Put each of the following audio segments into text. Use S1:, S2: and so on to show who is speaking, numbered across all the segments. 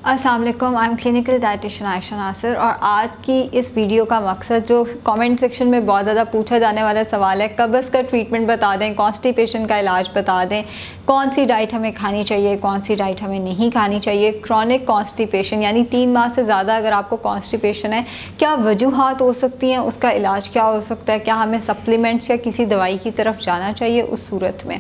S1: अस्सलाम वालेकुम, I am clinical dietician Ayesha Nasir. और आज की इस वीडियो का मकसद जो कमेंट सेक्शन में बहुत ज़्यादा पूछा जाने वाला सवाल है, कब्ज़ का ट्रीटमेंट बता दें, कॉन्स्टिपेशन का इलाज बता दें, कौन सी डाइट हमें खानी चाहिए, कौन सी डाइट हमें नहीं खानी चाहिए। क्रॉनिक कॉन्स्टिपेशन यानी 3 माह से ज़्यादा अगर आपको कॉन्स्टिपेशन है, क्या वजूहात हो सकती हैं, उसका इलाज क्या हो सकता है, क्या हमें सप्लीमेंट्स या किसी दवाई की तरफ जाना चाहिए उस सूरत में।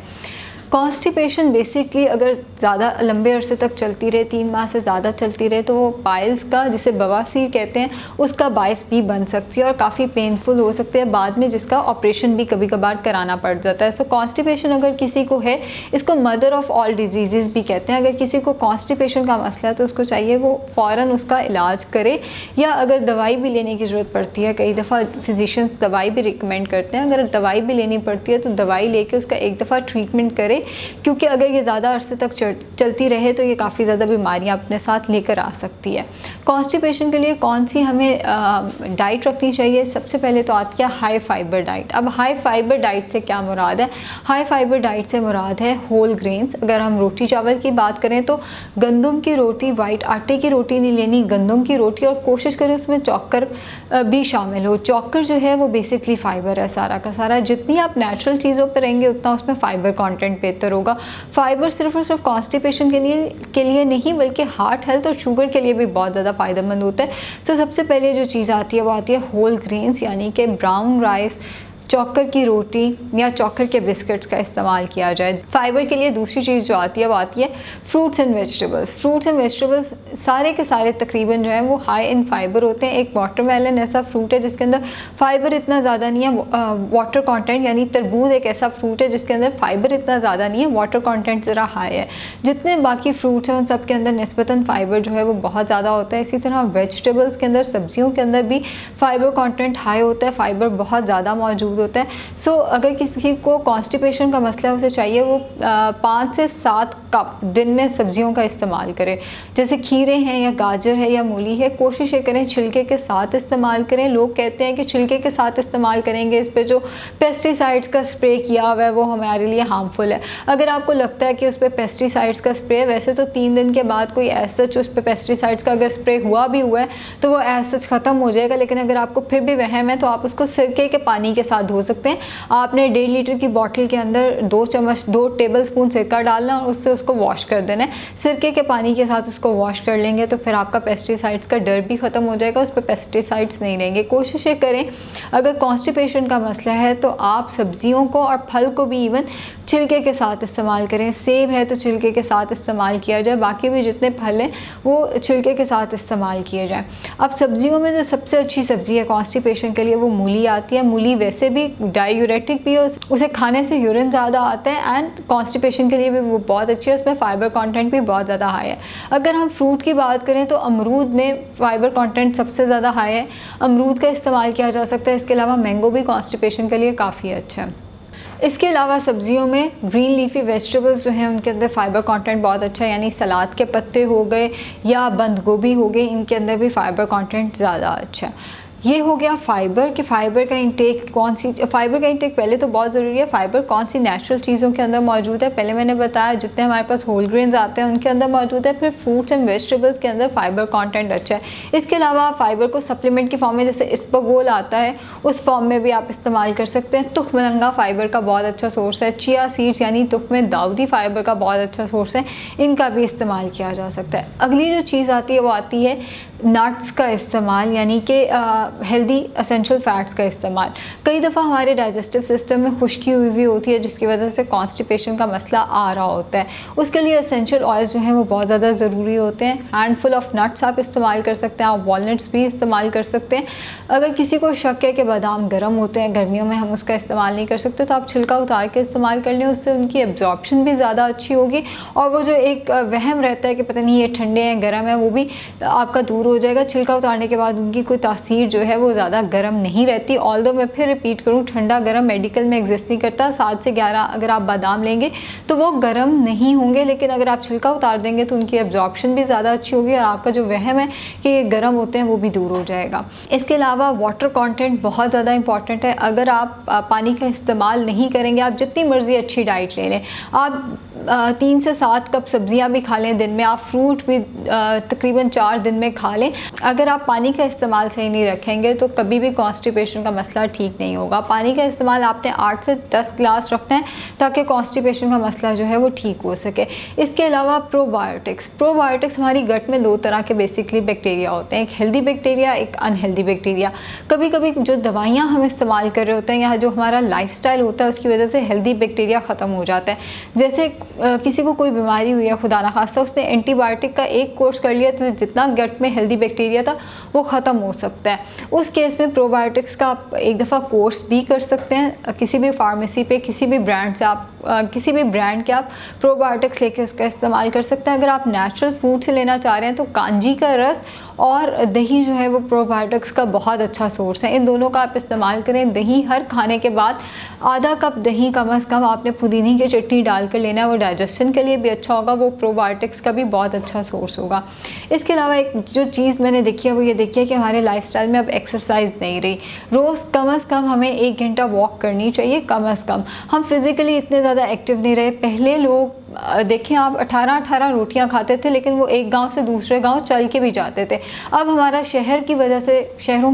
S1: कॉन्स्टिपेशन बेसिकली अगर ज़्यादा लंबे अरसे तक चलती रहे, 3 माह से ज़्यादा चलती रहे, तो वो पाइल्स का, जिसे बवासीर कहते हैं, उसका बायस भी बन सकती है और काफ़ी पेनफुल हो सकते हैं बाद में, जिसका ऑपरेशन भी कभी कभार कराना पड़ जाता है। सो कॉन्स्टिपेशन अगर किसी को है, इसको मदर ऑफ़ ऑल डिजीज़ भी कहते हैं। अगर किसी को कॉन्स्टिपेशन का मसला है तो उसको चाहिए वो फ़ौरन उसका इलाज करे, या अगर दवाई भी लेने की ज़रूरत पड़ती है, कई दफ़ा फिजिशियंस दवाई भी रिकमेंड करते हैं, अगर दवाई भी लेनी पड़ती है तो दवाई लेके उसका एक दफ़ा ट्रीटमेंट करे, क्योंकि अगर ये ज़्यादा अरसे तक चलती रहे तो ये काफ़ी ज़्यादा बीमारियां अपने साथ लेकर आ सकती है। कॉन्स्टिपेशन के लिए कौन सी हमें डाइट रखनी चाहिए? सबसे पहले तो आती है हाई फाइबर डाइट। अब हाई फाइबर डाइट से क्या मुराद है? हाई फाइबर डाइट से मुराद है होल ग्रेन्स। अगर हम रोटी चावल की बात करें तो गंदम की रोटी, वाइट आटे की रोटी नहीं लेनी, गंदम की रोटी, और कोशिश करें उसमें चॉकर भी शामिल हो। चॉकर जो है वो बेसिकली फ़ाइबर है सारा का सारा। जितनी आप नेचुरल चीज़ों पर रहेंगे उतना उसमें फ़ाइबर कॉन्टेंट बेहतर होगा। फाइबर सिर्फ और सिर्फ कॉन्स्टिपेशन के लिए नहीं, बल्कि हार्ट हेल्थ और शुगर के लिए भी बहुत ज़्यादा फ़ायदेमंद होता है। तो सबसे पहले जो चीज़ आती है वो आती है होल ग्रेन्स, यानी कि ब्राउन राइस, चॉकर की रोटी या चॉकर के बिस्किट्स का इस्तेमाल किया जाए। फाइबर के लिए दूसरी चीज़ जो आती है वो आती है fruits and vegetables. Fruits and vegetables सारे के सारे तकरीबन जो है वो हाई इन फाइबर होते हैं। एक वाटरमेलन ऐसा फ्रूट है जिसके अंदर फाइबर इतना ज़्यादा नहीं है, वाटर कंटेंट, यानी तरबूज एक ऐसा फ्रूट है जिसके अंदर फाइबर इतना ज़्यादा नहीं है, वाटर कंटेंट ज़रा हाई है। जितने बाकी फ्रूट्स हैं उन सब के अंदर निस्बतन फाइबर जो है वो बहुत ज़्यादा होता है। इसी तरह वेजिटेबल्स के अंदर, सब्जियों के अंदर भी फाइबर कॉन्टेंट हाई होता है, फाइबर बहुत ज़्यादा मौजूद होता है। सो अगर किसी को कॉन्स्टिपेशन का मसला है, उसे चाहिए वो 5 से 7 कप दिन में सब्जियों का इस्तेमाल करें। जैसे खीरे हैं या गाजर है या मूली है, कोशिश ये करें छिलके के साथ इस्तेमाल करें। लोग कहते हैं कि छिलके के साथ इस्तेमाल करेंगे, इस पर जो पेस्टिसाइड्स का स्प्रे किया हुआ है वो हमारे लिए हार्मफुल है। अगर आपको लगता है कि उस पर पेस्टिसाइड्स का स्प्रे, वैसे तो 3 दिन के बाद कोई ऐसा उस पर पेस्टिसाइड्स का अगर स्प्रे हुआ भी हुआ है तो वो ऐसा ख़त्म हो जाएगा, लेकिन अगर आपको फिर भी वहम है तो आप उसको सिरके के पानी के साथ धो सकते हैं। आपने 1.5 लीटर की बॉटल के अंदर 2 टेबल स्पून सिरका डालना और उससे उसको वॉश कर देना है। सिरके के पानी के साथ उसको वॉश कर लेंगे तो फिर आपका पेस्टिसाइड्स का डर भी ख़त्म हो जाएगा, उस पर पेस्टिसाइड्स नहीं रहेंगे। कोशिश ये करें अगर कॉन्स्टिपेशन का मसला है तो आप सब्जियों को और फल को भी इवन छिलके के साथ इस्तेमाल करें। सेब है तो छिलके के साथ इस्तेमाल किया जाए, बाकी भी जितने फल हैं वो छिलके के साथ इस्तेमाल किए जाएँ। अब सब्जियों में जो सबसे अच्छी सब्ज़ी है कॉन्स्टिपेशन के लिए वो मूली आती है। मूली वैसे भी डायूरेटिक भी है, उसे खाने से यूरिन ज़्यादा आता है, एंड कॉन्स्टिपेशन के लिए भी वो बहुत अच्छी है, उसमें फ़ाइबर कंटेंट भी बहुत ज़्यादा हाई है। अगर हम फ्रूट की बात करें तो अमरूद में फ़ाइबर कंटेंट सबसे ज़्यादा हाई है, अमरूद का इस्तेमाल किया जा सकता है। इसके अलावा मैंगो भी कॉन्स्टिपेशन के लिए काफ़ी अच्छा है। इसके अलावा सब्जियों में ग्रीन लीफी वेजिटेबल्स जो हैं उनके अंदर फ़ाइबर कंटेंट बहुत अच्छा है, यानी सलाद के पत्ते हो गए या बंद गोभी हो गई, इनके अंदर भी फ़ाइबर कंटेंट ज़्यादा अच्छा है। ये हो गया फ़ाइबर कि फ़ाइबर का इंटेक कौन सी, फ़ाइबर का इंटेक पहले तो बहुत ज़रूरी है। फ़ाइबर कौन सी नेचुरल चीज़ों के अंदर मौजूद है, पहले मैंने बताया जितने हमारे पास होल ग्रेन्स आते हैं उनके अंदर मौजूद है। फिर फ्रूट्स एंड वेजिटेबल्स के अंदर फ़ाइबर कंटेंट अच्छा है। इसके अलावा फ़ाइबर को सप्लीमेंट की फॉर्म में, जैसे इसबगोल आता है, उस फॉर्म में भी आप इस्तेमाल कर सकते हैं। तुखमरंगा फ़ाइबर का बहुत अच्छा सोर्स है। चिया सीड्स यानी तुख्मे दाऊदी फ़ाइबर का बहुत अच्छा सोर्स है, इनका भी इस्तेमाल किया जा सकता है। अगली जो चीज़ आती है वो आती है नट्स का इस्तेमाल, यानी कि हेल्दी एसेंशियल फ़ैट्स का इस्तेमाल। कई दफ़ा हमारे डाइजेस्टिव सिस्टम में खुश्की हुई भी होती है जिसकी वजह से कॉन्स्टिपेशन का मसला आ रहा होता है, उसके लिए एसेंशियल ऑयल्स जो हैं वो बहुत ज़्यादा ज़रूरी होते हैं। हैंडफुल ऑफ नट्स आप इस्तेमाल कर सकते हैं, आप वॉलनट्स भी इस्तेमाल कर सकते हैं। अगर किसी को शक है कि बादाम गर्म होते हैं, गर्मियों में हम उसका इस्तेमाल नहीं कर सकते, तो आप छिलका उतार के इस्तेमाल कर लें, उससे उनकी एब्जॉर्प्शन भी ज़्यादा अच्छी होगी और वो जो एक वहम रहता है कि पता नहीं ये ठंडे हैं गर्म है, वो भी आपका दूर हो जाएगा। छिलका उतारने के बाद उनकी कोई तासीर जो है वो ज़्यादा गर्म नहीं रहती। ऑल्दो मैं फिर रिपीट करूँ, ठंडा गर्म मेडिकल में एग्जिस्ट नहीं करता। 7 से 11 अगर आप बादाम लेंगे तो वो गर्म नहीं होंगे, लेकिन अगर आप छिलका उतार देंगे तो उनकी एब्जॉर्प्शन भी ज़्यादा अच्छी होगी और आपका जो वहम है कि ये गर्म होते हैं वो भी दूर हो जाएगा। इसके अलावा वाटर कंटेंट बहुत ज़्यादा इंपॉर्टेंट है। अगर आप पानी का इस्तेमाल नहीं करेंगे, आप जितनी मर्ज़ी अच्छी डाइट ले लें, आप 3 से 7 कप सब्जियां भी खा लें दिन में, आप फ्रूट भी तकरीबन 4 दिन में खा लें। अगर आप पानी का इस्तेमाल सही नहीं रखेंगे तो कभी भी कॉन्स्टिपेशन का मसला ठीक नहीं होगा। पानी का इस्तेमाल आपने 8 से 10 गिलास रखना है ताकि कॉन्स्टिपेशन का मसला जो है वो ठीक हो सके। इसके अलावा प्रोबायोटिक्स हमारी गट में 2 तरह के बेसिकली बैक्टीरिया होते हैं, एक हेल्दी बैक्टीरिया, एक अनहेल्दी बैक्टीरिया। कभी कभी जो दवाइयाँ हम इस्तेमाल कर रहे होते हैं या जो हमारा लाइफस्टाइल होता है उसकी वजह से हेल्दी बैक्टीरिया ख़त्म हो जाता है। जैसे किसी को कोई बीमारी हुई है, खुदा ना खास्ता, उसने एंटीबायोटिक का एक कोर्स कर लिया तो जितना गट में हेल्दी बैक्टीरिया था वो ख़त्म हो सकता है। उस केस में प्रोबायोटिक्स का आप एक दफ़ा कोर्स भी कर सकते हैं किसी भी फार्मेसी पे, किसी भी ब्रांड से आप किसी भी ब्रांड के आप प्रोबायोटिक्स लेके उसका इस्तेमाल कर सकते हैं। अगर आप नेचुरल फूड से लेना चाह रहे हैं तो कांजी का रस और दही जो है वो प्रोबायोटिक्स का बहुत अच्छा सोर्स है। इन दोनों का आप इस्तेमाल करें। दही हर खाने के बाद आधा कप दही कम अज़ कम आपने पुदीने की चटनी डालकर लेना है, वो डाइजेशन के लिए भी अच्छा होगा, वो प्रोबायोटिक्स का भी बहुत अच्छा सोर्स होगा। इसके अलावा एक जो चीज़ मैंने देखी है वो ये देखी है कि हमारे लाइफस्टाइल में अब एक्सरसाइज नहीं रही। रोज़ कम अज़ कम हमें 1 घंटा वॉक करनी चाहिए, कम अज़ कम। हम फिज़िकली इतने ज़्यादा एक्टिव नहीं रहे। पहले लोग देखें आप 18-18 रोटियां खाते थे लेकिन वो एक गांव से दूसरे गांव चल के भी जाते थे। अब हमारा शहरों की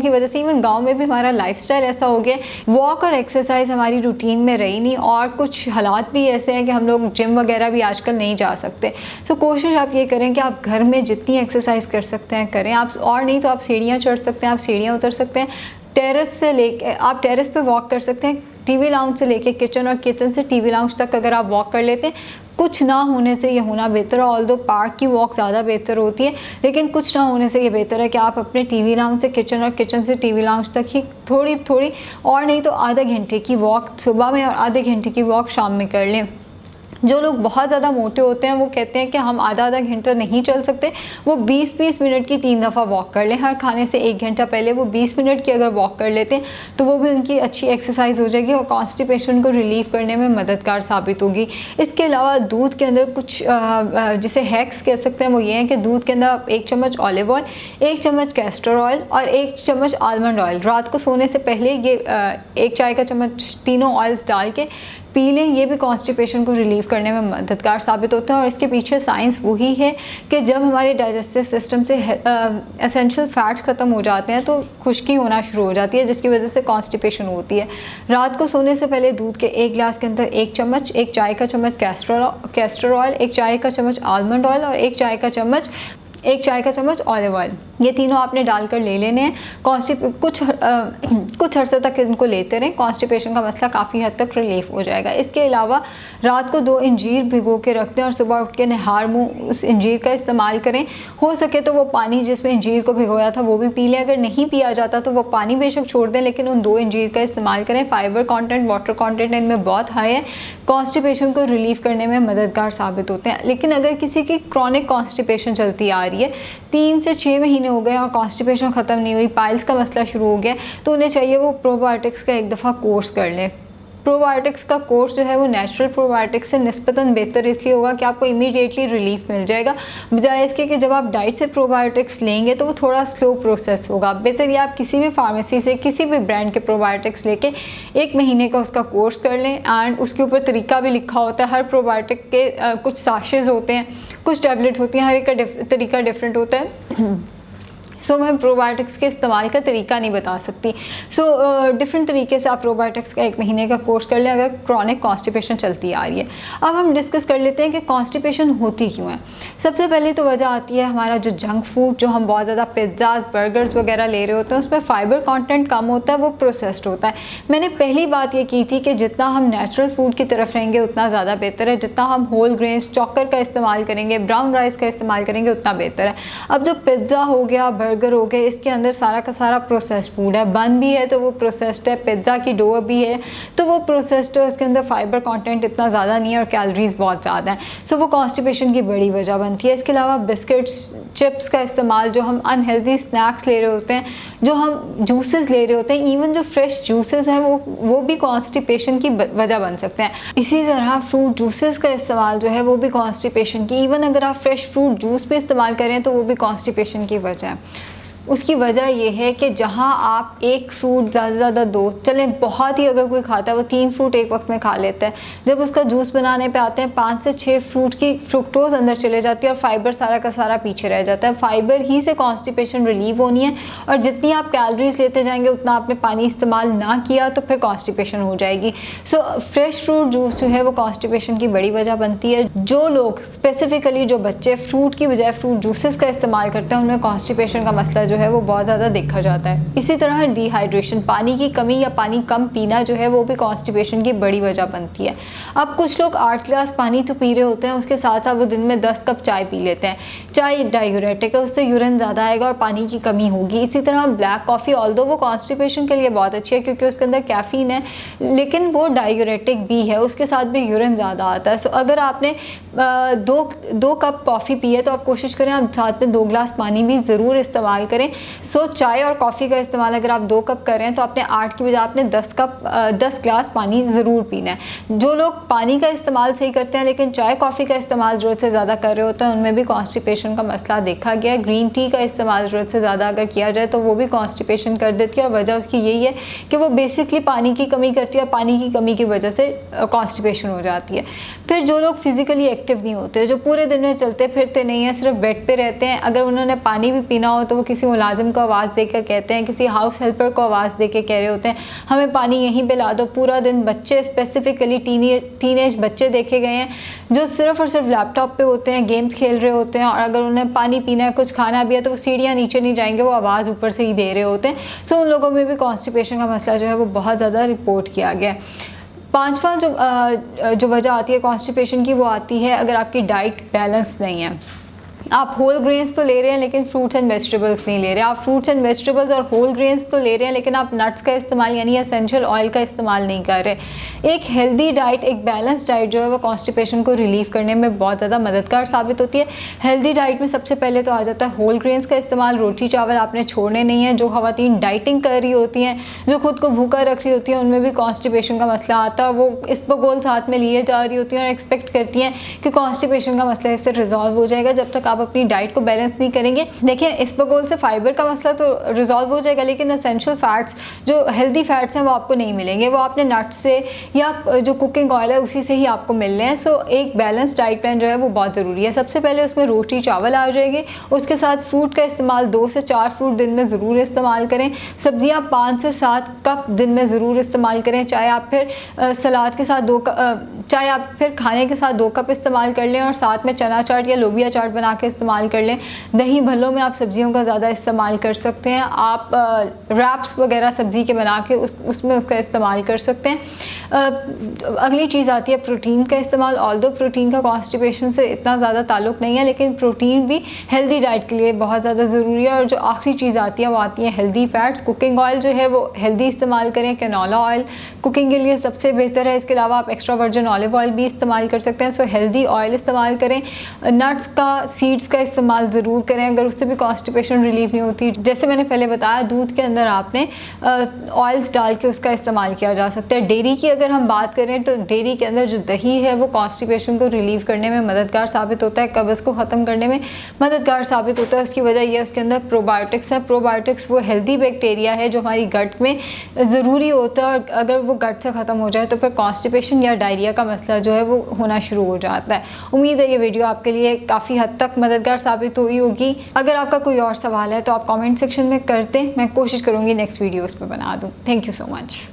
S1: वजह से इवन गांव में भी हमारा लाइफस्टाइल ऐसा हो गया, वॉक और एक्सरसाइज हमारी रूटीन में रही नहीं और कुछ हालात भी ऐसे हैं कि हम लोग जिम वगैरह भी आजकल नहीं जा सकते। सो कोशिश आप ये करें कि आप घर में जितनी एक्सरसाइज कर सकते हैं करें आप, और नहीं तो आप सीढ़ियाँ चढ़ सकते हैं, आप सीढ़ियाँ उतर सकते हैं। आप टेरेस पे वॉक कर सकते हैं। टीवी लाउंज से लेके किचन और किचन से टीवी लाउंज तक अगर आप वॉक कर लेते हैं, कुछ ना होने से ये होना बेहतर है। ऑल्दो पार्क की वॉक ज़्यादा बेहतर होती है लेकिन कुछ ना होने से ये बेहतर है कि आप अपने टीवी लाउंज से किचन और किचन से टीवी लाउंज तक ही थोड़ी और नहीं तो आधे घंटे की वॉक सुबह में और आधे घंटे की वॉक शाम में कर लें। जो लोग बहुत ज़्यादा मोटे होते हैं वो कहते हैं कि हम आधा घंटा नहीं चल सकते, वो 20-20 मिनट की 3 दफ़ा वॉक कर लें। हर खाने से 1 घंटा पहले वो 20 मिनट की अगर वॉक कर लेते हैं तो वो भी उनकी अच्छी एक्सरसाइज हो जाएगी और कॉन्स्टिपेशन को रिलीव करने में मददगार साबित होगी। इसके अलावा दूध के अंदर कुछ जिसे हैक्स कह सकते हैं वो ये हैं कि दूध के अंदर आप 1 चम्मच ऑलिव ऑयल, 1 चम्मच कैस्टर ऑयल और 1 चम्मच आलमंड ऑयल रात को सोने से पहले ये 1 चाय का चम्मच तीनों ऑयल्स डाल के पी लें। ये भी कॉन्स्टिपेशन को रिलीव करने में मददगार साबित होता है और इसके पीछे साइंस वही है कि जब हमारे डाइजेस्टिव सिस्टम से एसेंशियल फैट्स ख़त्म हो जाते हैं तो खुश्की होना शुरू हो जाती है जिसकी वजह से कॉन्स्टिपेशन होती है। रात को सोने से पहले दूध के 1 गिलास के अंदर 1 चम्मच, 1 चाय का चम्मच कैस्टर ऑयल, 1 चाय का चम्मच आलमंड ऑयल और 1 चाय का चम्मच ऑलिव ऑयल, ये तीनों आपने डालकर ले लेने हैं। कुछ अरसे तक इनको लेते रहें, कॉन्स्टिपेशन का मसला काफ़ी हद तक रिलीफ हो जाएगा। इसके अलावा रात को 2 इंजीर भिगो के रख दें और सुबह उठ के नहार मुँह उस इंजीर का इस्तेमाल करें। हो सके तो वो पानी जिसमें इंजीर को भिगोया था वो भी पी लें। अगर नहीं पिया जाता तो वो पानी बेशक छोड़ दें लेकिन उन 2 इंजीर का इस्तेमाल करें। फाइबर कॉन्टेंट, वाटर कॉन्टेंट इनमें बहुत हाई है, कॉन्स्टिपेशन को रिलीव करने में मददगार साबित होते हैं। लेकिन अगर किसी की क्रॉनिक कॉन्स्टिपेशन चलती आ रही है, 3 से 6 महीने हो गए और कॉन्स्टिपेशन ख़त्म नहीं हुई, पाइल्स का मसला शुरू हो गया, तो उन्हें चाहिए वो प्रोबायोटिक्स का एक दफ़ा कोर्स कर लें। प्रोबायोटिक्स का कोर्स जो है वो नेचुरल प्रोबायोटिक्स से निस्बतन बेहतर इसलिए होगा कि आपको इमीडिएटली रिलीफ मिल जाएगा, बजाय इसके कि जब आप डाइट से प्रोबायोटिक्स लेंगे तो वो थोड़ा स्लो प्रोसेस होगा। बेहतर ये आप किसी भी फार्मेसी से किसी भी ब्रांड के प्रोबायोटिक्स लेके 1 महीने का उसका कोर्स कर लें एंड उसके ऊपर तरीका भी लिखा होता है। हर प्रोबायोटिक के कुछ साशेज़ होते हैं, कुछ टैबलेट्स होती हैं, हर एक का तरीका डिफरेंट होता है। सो मैं प्रोबायोटिक्स के इस्तेमाल का तरीका नहीं बता सकती। डिफरेंट तरीके से आप प्रोबायोटिक्स का 1 महीने का कोर्स कर लें अगर क्रॉनिक कॉन्स्टिपेशन चलती आ रही है। अब हम डिस्कस कर लेते हैं कि कॉन्स्टिपेशन होती क्यों है। सबसे पहले तो वजह आती है हमारा जो जंक फूड, जो हम बहुत ज़्यादा पिज़्ज़ाज़, बर्गर्स वगैरह ले रहे होते हैं, उसमें फाइबर कंटेंट कम होता है, वो प्रोसेस्ड होता है। मैंने पहली बात ये की थी कि जितना हम नेचुरल फूड की तरफ रहेंगे उतना ज़्यादा बेहतर है। जितना हम होल ग्रेन्स, चॉकर का इस्तेमाल करेंगे, ब्राउन राइस का इस्तेमाल करेंगे उतना बेहतर है। अब जो पिज़्ज़ा हो गया, बर्गर हो गया, इसके अंदर सारा का सारा प्रोसेस्ड फूड है। बन भी है तो वो प्रोसेस्ड है, पिज़्ज़ा की डो भी है तो वो प्रोसेस्ड है, उसके अंदर फाइबर कंटेंट इतना ज़्यादा नहीं है और कैलोरीज बहुत ज़्यादा है। सो वो कॉन्स्टिपेशन की बड़ी वजह बनती है। इसके अलावा बिस्किट्स, चिप्स का इस्तेमाल, जो हम अनहेल्दी स्नैक्स ले रहे होते हैं, जो हम जूसेस ले रहे होते हैं, इवन जो फ्रेश जूसेस हैं वो भी कॉन्स्टिपेशन की वजह बन सकते हैं। इसी तरह फ्रूट जूसेस का इस्तेमाल जो है वो भी कॉन्स्टिपेशन की, इवन अगर आप फ्रेश फ्रूट जूस भी इस्तेमाल करें तो वो भी कॉन्स्टिपेशन की वजह है। उसकी वजह यह है कि जहाँ आप एक फ्रूट ज़्यादा से ज़्यादा 2, चलें बहुत ही अगर कोई खाता है वो 3 फ्रूट एक वक्त में खा लेता है, जब उसका जूस बनाने पे आते हैं 5 से 6 फ्रूट की फ्रुक्टोज अंदर चले जाती है और फाइबर सारा का सारा पीछे रह जाता है। फाइबर ही से कॉन्स्टिपेशन रिलीव होनी है, और जितनी आप कैलोरीज लेते जाएंगे उतना आपने पानी इस्तेमाल ना किया तो फिर कॉन्स्टिपेशन हो जाएगी। सो फ्रेश फ्रूट जूस जो है वो कॉन्स्टिपेशन की बड़ी वजह बनती है। जो लोग स्पेसिफिकली जो बच्चे फ्रूट की बजाय फ्रूट जूसेस का इस्तेमाल करते हैं उनमें कॉन्स्टिपेशन का मसला जो है वो बहुत ज़्यादा देखा जाता है। इसी तरह डिहाइड्रेशन, पानी की कमी या पानी कम पीना जो है वो भी कॉन्स्टिपेशन की बड़ी वजह बनती है। अब कुछ लोग 8 गिलास पानी तो पी रहे होते हैं, उसके साथ साथ वो दिन में 10 कप चाय पी लेते हैं। चाय डायूरेटिक है, उससे यूरिन ज़्यादा आएगा और पानी की कमी होगी। इसी तरह ब्लैक कॉफ़ी ऑल्दो वो कॉन्स्टिपेशन के लिए बहुत अच्छी है क्योंकि उसके अंदर कैफीन है, लेकिन वो डायूरेटिक भी है, उसके साथ भी यूरिन ज़्यादा आता है। सो अगर आपने दो कप कॉफ़ी पी है तो आप कोशिश करें आप साथ में 2 गिलास पानी भी ज़रूर इस्तेमाल करें। सो चाय और कॉफ़ी का इस्तेमाल अगर आप 2 कप कर रहे हैं तो आपने 8 की बजाय आपने 10 गिलास पानी ज़रूर पीना है। जो लोग पानी का इस्तेमाल सही करते हैं लेकिन चाय कॉफ़ी का इस्तेमाल ज़रूरत से ज़्यादा कर रहे होते हैं उनमें भी कॉन्स्टिपेशन का मसला देखा गया है। ग्रीन टी का इस्तेमाल ज़रूरत से ज़्यादा अगर किया जाए तो वो भी कॉन्स्टिपेशन कर देती है, और वजह उसकी यही है कि वो बेसिकली पानी की कमी करती है और पानी की कमी की वजह से कॉन्स्टिपेशन हो जाती है। फिर जो लोग फिज़िकली एक्टिव नहीं होते, जो पूरे दिन में चलते फिरते नहीं हैं, सिर्फ बेड पे रहते हैं, अगर उन्होंने पानी भी पीना हो तो वो किसी मुलाजिम को आवाज़ देकर कहते हैं, किसी हाउस हेल्पर को आवाज़ दे के कह रहे होते हैं हमें पानी यहीं पे ला दो। पूरा दिन बच्चे, स्पेसिफिकली टीनेज बच्चे देखे गए हैं जो सिर्फ और सिर्फ लैपटॉप पे होते हैं, गेम्स खेल रहे होते हैं, और अगर उन्हें पानी पीना है, कुछ खाना भी है तो वो सीढ़ियाँ नीचे नहीं जाएंगे, वो आवाज़ ऊपर से ही दे रहे होते हैं। सो उन लोगों में भी कॉन्स्टिपेशन का मसला जो है वो बहुत ज़्यादा रिपोर्ट किया गया है। 5वां जो वजह आती है कॉन्स्टिपेशन की वो आती है अगर आपकी डाइट बैलेंस नहीं है। आप होल ग्रेन्स तो ले रहे हैं लेकिन फ्रूट्स एंड वेजिटेबल्स नहीं ले रहे। आप फ्रूट्स एंड वेजिटेबल्स और होल ग्रेन्स तो ले रहे हैं लेकिन आप नट्स का इस्तेमाल यानी एसेंशियल ऑयल का इस्तेमाल नहीं कर रहे। एक हेल्दी डाइट, एक बैलेंस डाइट जो है वो कॉन्स्टिपेशन को रिलीव करने में बहुत ज़्यादा मददगार साबित होती है। हेल्दी डाइट में सबसे पहले तो आ जाता है होल ग्रेन्स का इस्तेमाल। रोटी चावल आपने छोड़ने नहीं है। जो ख़वातीन डाइटिंग कर रही होती हैं, जो खुद को भूखा रख रही होती हैं, उनमें भी कॉन्स्टिपेशन का मसला आता है। वो इसबगोल साथ में लिए जा रही होती हैं और एक्सपेक्ट करती हैं कि कॉन्स्टिपेशन का मसला इससे रिजॉल्व हो जाएगा। जब तक आप अपनी डाइट को बैलेंस नहीं करेंगे, देखिए इसबगोल से फाइबर का मसला तो रिजॉल्व हो जाएगा लेकिन एसेंशियल फैट्स, जो हेल्दी फैट्स हैं वो आपको नहीं मिलेंगे। वो आपने नट्स से या जो कुकिंग ऑयल है उसी से ही आपको मिलने हैं। सो एक बैलेंस डाइट प्लान जो है वो बहुत ज़रूरी है। सबसे पहले उसमें रोटी चावल आ जाएंगे, उसके साथ फ्रूट का इस्तेमाल 2 से 4 फ्रूट दिन में ज़रूर इस्तेमाल करें। सब्जियां 5 से 7 कप दिन में ज़रूर इस्तेमाल करें। चाहे आप फिर सलाद के साथ चाहे आप फिर खाने के साथ 2 कप इस्तेमाल कर लें और साथ में चना चाट या लोबिया चाट बना के इस्तेमाल कर लें। दही भल्लों में आप सब्जियों का ज़्यादा इस्तेमाल कर सकते हैं। आप रैप्स वगैरह सब्जी के बना के उसमें उसका इस्तेमाल कर सकते हैं। अगली चीज़ आती है प्रोटीन का इस्तेमाल। ऑल्दो प्रोटीन का कॉन्स्टिपेशन से इतना ज़्यादा ताल्लुक़ नहीं है लेकिन प्रोटीन भी हेल्दी डाइट के लिए बहुत ज़्यादा ज़रूरी है। और जो आखिरी चीज़ आती है वो आती है हेल्दी फैट्स। कुकिंग ऑयल जो है वो हेल्दी इस्तेमाल करें। कैनोला ऑयल कुकिंग के लिए सबसे बेहतर है। इसके अलावा आप एक्स्ट्रा वर्जिन ऑलिव ऑयल भी इस्तेमाल कर सकते हैं। सो हेल्दी ऑयल इस्तेमाल करें। नट्स का, सीड्स का इस्तेमाल ज़रूर करें अगर उससे भी कॉन्स्टिपेशन रिलीफ नहीं होती। जैसे मैंने पहले बताया, दूध के अंदर आपने ऑयल्स डाल के उसका इस्तेमाल किया जा सकता है। डेयरी की अगर हम बात करें तो डेयरी के अंदर जो दही है वो कॉन्स्टिपेशन को रिलीव करने में मददगार साबित होता है, कब्ज़ को ख़त्म करने में मददगार साबित होता है। उसकी वजह यह है उसके अंदर प्रोबायोटिक्स है। प्रोबायोटिक्स वो हेल्दी बैक्टीरिया है जो हमारी गट में ज़रूरी होता है, और अगर वो गट से ख़त्म हो जाए तो फिर कॉन्स्टिपेशन या डायरिया का मसला जो है वो होना शुरू हो जाता है। उम्मीद है ये वीडियो आपके लिए काफ़ी हद तक मददगार साबित हुई होगी। अगर आपका कोई और सवाल है तो आप कमेंट सेक्शन में कर दें, मैं कोशिश करूँगी नेक्स्ट वीडियोज़ पे बना दूँ। Thank you so much.